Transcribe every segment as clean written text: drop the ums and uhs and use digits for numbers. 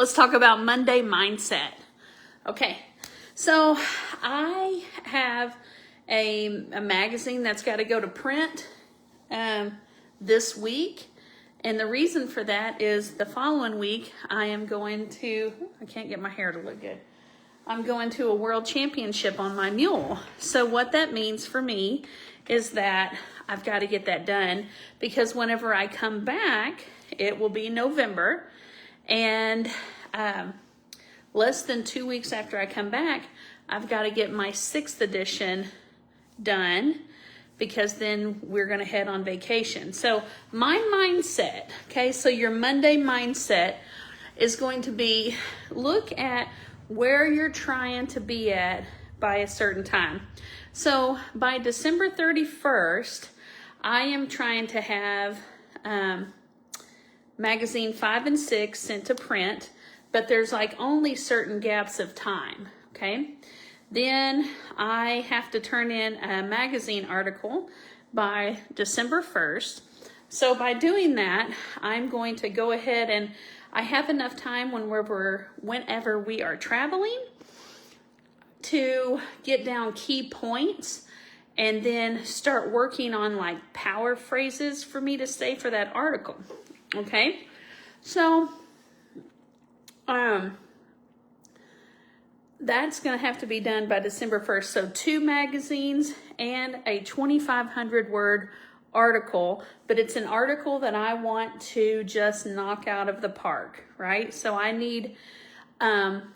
Let's talk about Monday mindset. Okay, so I have a magazine that's got to go to print this week. And the reason for that is the following week I am going to, I can't get my hair to look good. I'm going to a world championship on my mule. So what that means for me is that I've got to get that done, because whenever I come back, it will be November, and less than 2 weeks after I come back, I've got to get my 6th edition done, because then we're going to head on vacation. So my mindset, okay, so your Monday mindset is going to be, look at where you're trying to be at by a certain time. So by December 31st, I am trying to have magazine 5 and 6 sent to print, but there's like only certain gaps of time, okay? Then I have to turn in a magazine article by December 1st. So by doing that, I'm going to go ahead and I have enough time whenever we are traveling to get down key points and then start working on like power phrases for me to say for that article. Okay, so that's going to have to be done by December 1st. So 2 magazines and a 2,500 word article, but it's an article that I want to just knock out of the park, right? So I need,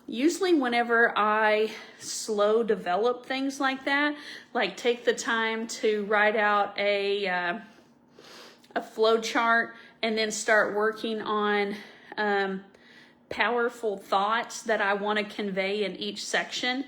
usually whenever I slow develop things like that, like take the time to write out a flow chart and then start working on powerful thoughts that I want to convey in each section,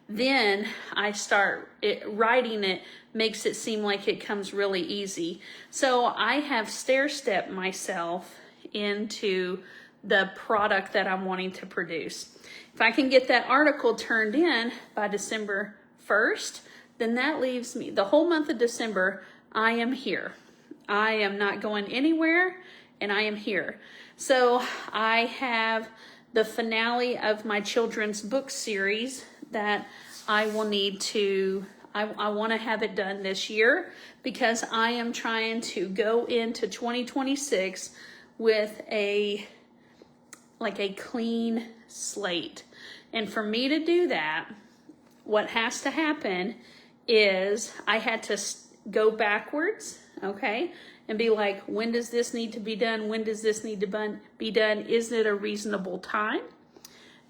then I start writing it, makes it seem like it comes really easy. So I have stair-stepped myself into the product that I'm wanting to produce. If I can get that article turned in by December 1st, then that leaves me, the whole month of December, I am here. I am not going anywhere, and I am here. So I have the finale of my children's book series that I will need to, I want to have it done this year, because I am trying to go into 2026 with a clean slate. And for me to do that, what has to happen is I had to go backwards, okay, and be like, when does this need to be done? When does this need to be done? Is it a reasonable time?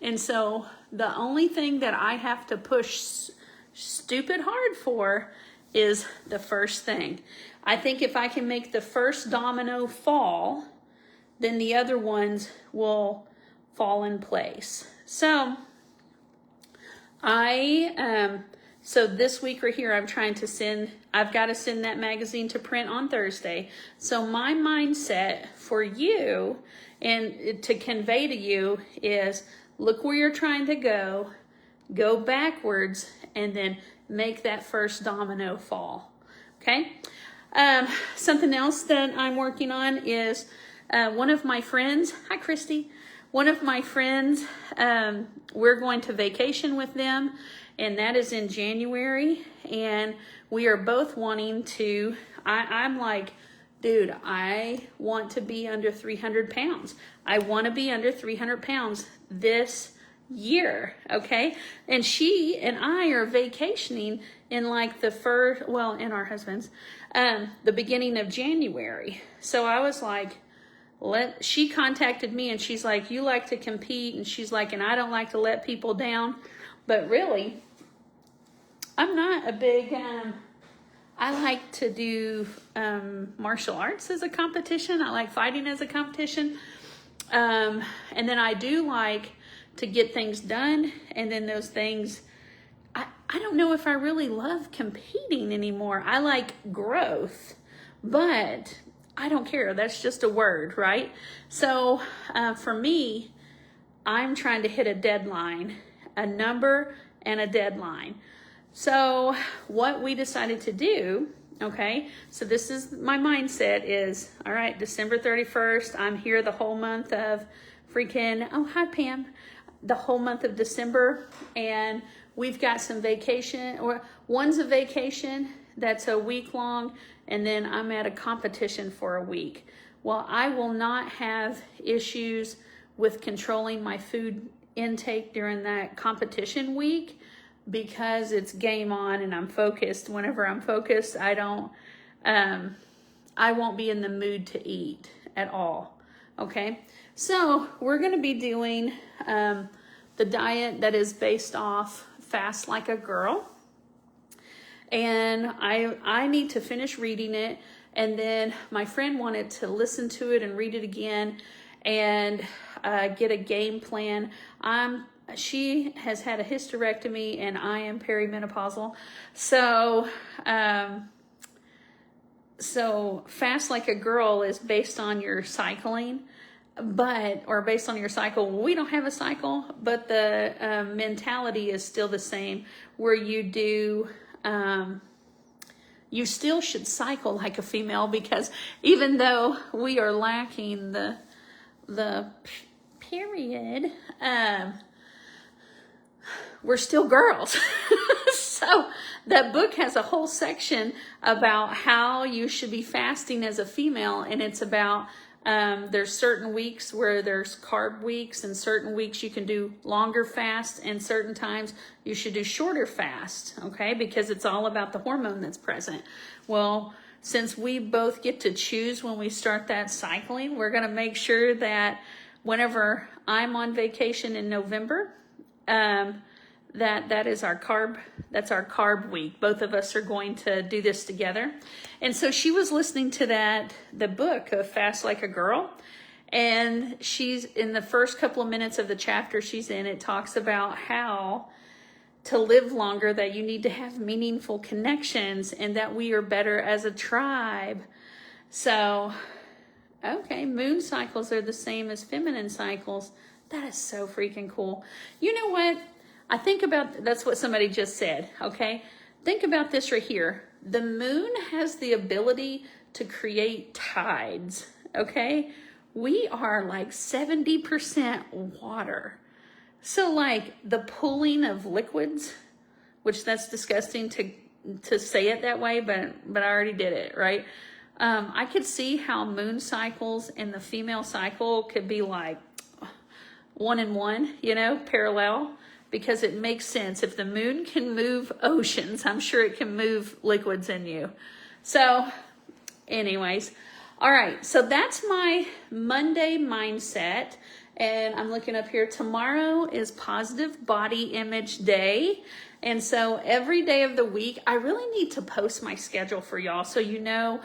And so the only thing that I have to push stupid hard for is the first thing. I think if I can make the first domino fall, then the other ones will fall in place. So so this week right here, I've got to send that magazine to print on Thursday. So my mindset for you and to convey to you is, look where you're trying to go backwards, and then make that first domino fall. Okay? Something else that I'm working on is one of my friends, hi Christy, one of my friends, we're going to vacation with them, and that is in January, and we are both wanting to, I'm like, dude, I want to be under 300 pounds. I want to be under 300 pounds this year, okay? And she and I are vacationing in like in our husband's, the beginning of January. So I was like, she contacted me and she's like, you like to compete, and she's like, and I don't like to let people down. But really, I'm not a big, I like to do martial arts as a competition. I like fighting as a competition. And then I do like to get things done. And then those things, I don't know if I really love competing anymore. I like growth, but I don't care. That's just a word, right? So for me, I'm trying to hit a deadline, a number and a deadline. So what we decided to do Okay, so this is my mindset is, all right, December 31st, I'm here the whole month of freaking, oh, hi, Pam, the whole month of December, and we've got some vacation, or one's a vacation that's a week long, and then I'm at a competition for a week. Well, I will not have issues with controlling my food intake during that competition week, because it's game on and I'm focused. Whenever I'm focused, I won't be in the mood to eat at all. Okay, so we're going to be doing the diet that is based off Fast Like a Girl, and I need to finish reading it, and then my friend wanted to listen to it and read it again and get a game plan. She has had a hysterectomy and I am perimenopausal. So Fast Like a Girl is based on your cycling, or based on your cycle. We don't have a cycle, but the mentality is still the same, where you do, you still should cycle like a female, because even though we are lacking the period, we're still girls. So that book has a whole section about how you should be fasting as a female, and it's about there's certain weeks where there's carb weeks, and certain weeks you can do longer fast, and certain times you should do shorter fast, okay, because it's all about the hormone that's present. Well, since we both get to choose when we start that cycling, we're going to make sure that whenever I'm on vacation in November, that's our carb week. Both of us are going to do this together. And so she was listening to the book of Fast Like a Girl, and she's in the first couple of minutes of the chapter she's in, it talks about how to live longer, that you need to have meaningful connections, and that we are better as a tribe. So, okay, moon cycles are the same as feminine cycles. That is so freaking cool. You know what? I think about, that's what somebody just said, okay? Think about this right here. The moon has the ability to create tides, okay? We are like 70% water. So like the pooling of liquids, which that's disgusting to say it that way, but I already did it, right? I could see how moon cycles and the female cycle could be like 1 and 1, parallel, because it makes sense. If the moon can move oceans, I'm sure it can move liquids in you. So anyways, all right, so that's my Monday mindset. And I'm looking up here. Tomorrow is Positive Body Image Day. And so every day of the week, I really need to post my schedule for y'all so you know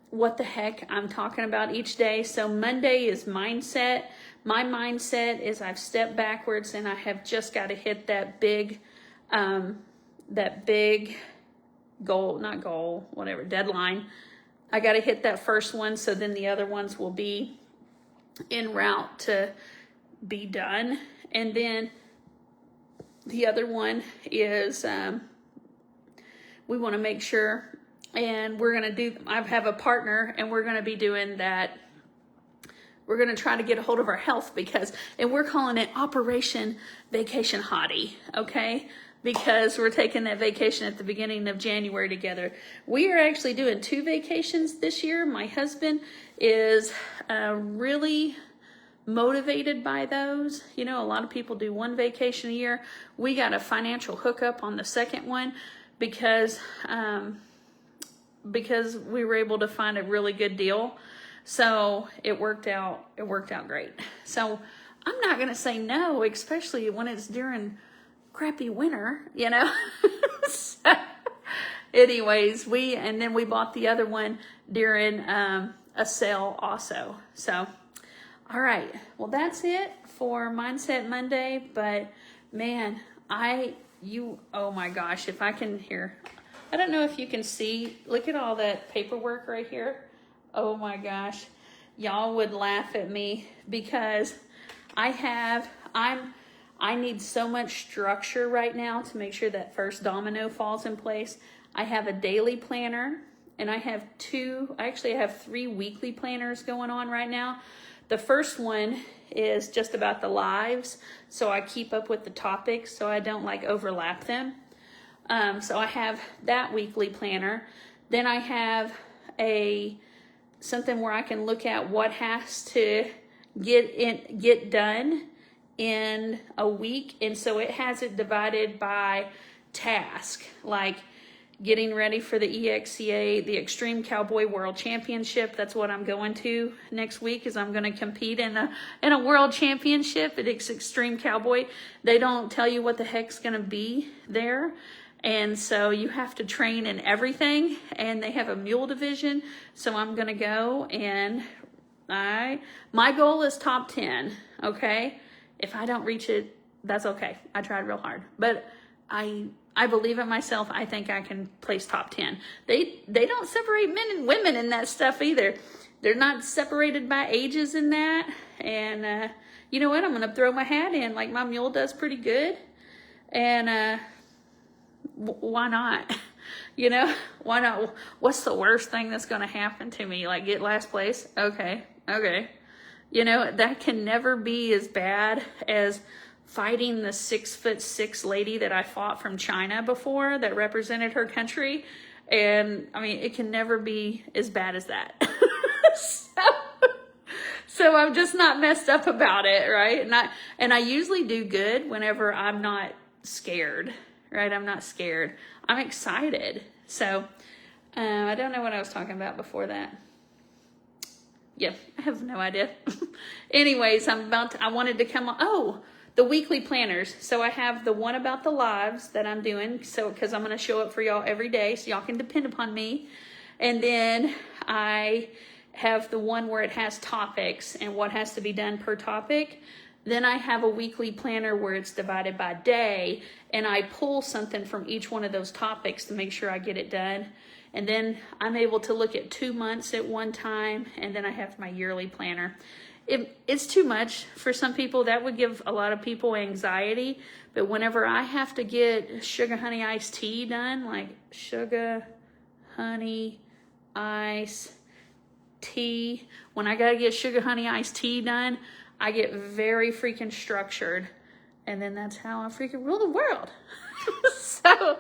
what the heck I'm talking about each day. So Monday is mindset. My mindset is I've stepped backwards and I have just got to hit that big deadline. I got to hit that first one, so then the other ones will be en route to be done. And then the other one is we want to make sure, and we're going to do, I have a partner, and we're going to be doing that. We're going to try to get a hold of our health, and we're calling it Operation Vacation Hottie, okay? Because we're taking that vacation at the beginning of January together. We are actually doing 2 vacations this year. My husband is really motivated by those. A lot of people do 1 vacation a year. We got a financial hookup on the second one because we were able to find a really good deal. So it worked out great. So I'm not going to say no, especially when it's during crappy winter, So, anyways, and then we bought the other one during a sale also. So, all right. Well, that's it for Mindset Monday. But man, oh my gosh, if I can hear, I don't know if you can see, look at all that paperwork right here. Oh my gosh, y'all would laugh at me because I need so much structure right now to make sure that first domino falls in place. I have a daily planner and I actually have 3 weekly planners going on right now. The first one is just about the lives, so I keep up with the topics so I don't like overlap them. So I have that weekly planner. Then I have something where I can look at what has to get done in a week, and so it has it divided by task, like getting ready for the EXCA, the Extreme Cowboy World Championship. That's what I'm going to next week, is I'm going to compete in a world championship at Extreme Cowboy. They don't tell you what the heck's going to be there. And so you have to train in everything, and they have a mule division. So I'm going to go, and my goal is top 10. Okay. If I don't reach it, that's okay. I tried real hard, but I believe in myself. I think I can place top 10. They don't separate men and women in that stuff either. They're not separated by ages in that. And you know what? I'm going to throw my hat in. Like, my mule does pretty good. And why not? You know, why not? What's the worst thing that's going to happen to me? Like, get last place? Okay. You know, that can never be as bad as fighting the 6'6" lady that I fought from China before that represented her country. And I mean, it can never be as bad as that. So I'm just not messed up about it, right? And I usually do good whenever I'm not scared, right? I'm not scared. I'm excited. So I don't know what I was talking about before that. Yeah, I have no idea. Anyways, I wanted to come on. Oh, the weekly planners. So I have the one about the lives that I'm doing. So, because I'm going to show up for y'all every day, so y'all can depend upon me. And then I have the one where it has topics and what has to be done per topic. Then I have a weekly planner where it's divided by day, and I pull something from each one of those topics to make sure I get it done. And then I'm able to look at 2 months at one time, and then I have my yearly planner. It's too much for some people. That would give a lot of people anxiety. But whenever I have to get sugar honey iced tea done, like sugar honey iced tea, when I gotta get sugar honey iced tea done, I get very freaking structured. And then that's how I freaking rule the world. So,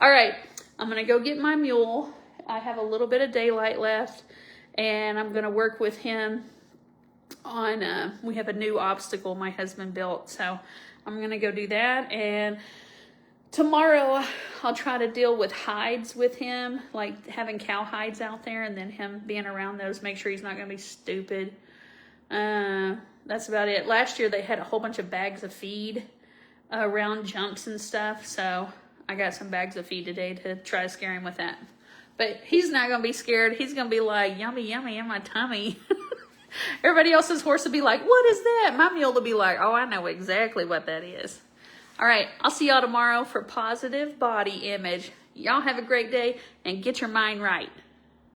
all right. I'm going to go get my mule. I have a little bit of daylight left, and I'm going to work with him on, we have a new obstacle my husband built, so I'm going to go do that. And tomorrow I'll try to deal with hides with him, like having cow hides out there, and then him being around those, make sure he's not going to be stupid. That's about it. Last year they had a whole bunch of bags of feed around jumps and stuff, so I got some bags of feed today to try to scare him with that. But he's not going to be scared. He's going to be like, yummy, yummy in my tummy. Everybody else's horse will be like, what is that? My mule will be like, oh, I know exactly what that is. All right, I'll see y'all tomorrow for Positive Body Image. Y'all have a great day and get your mind right.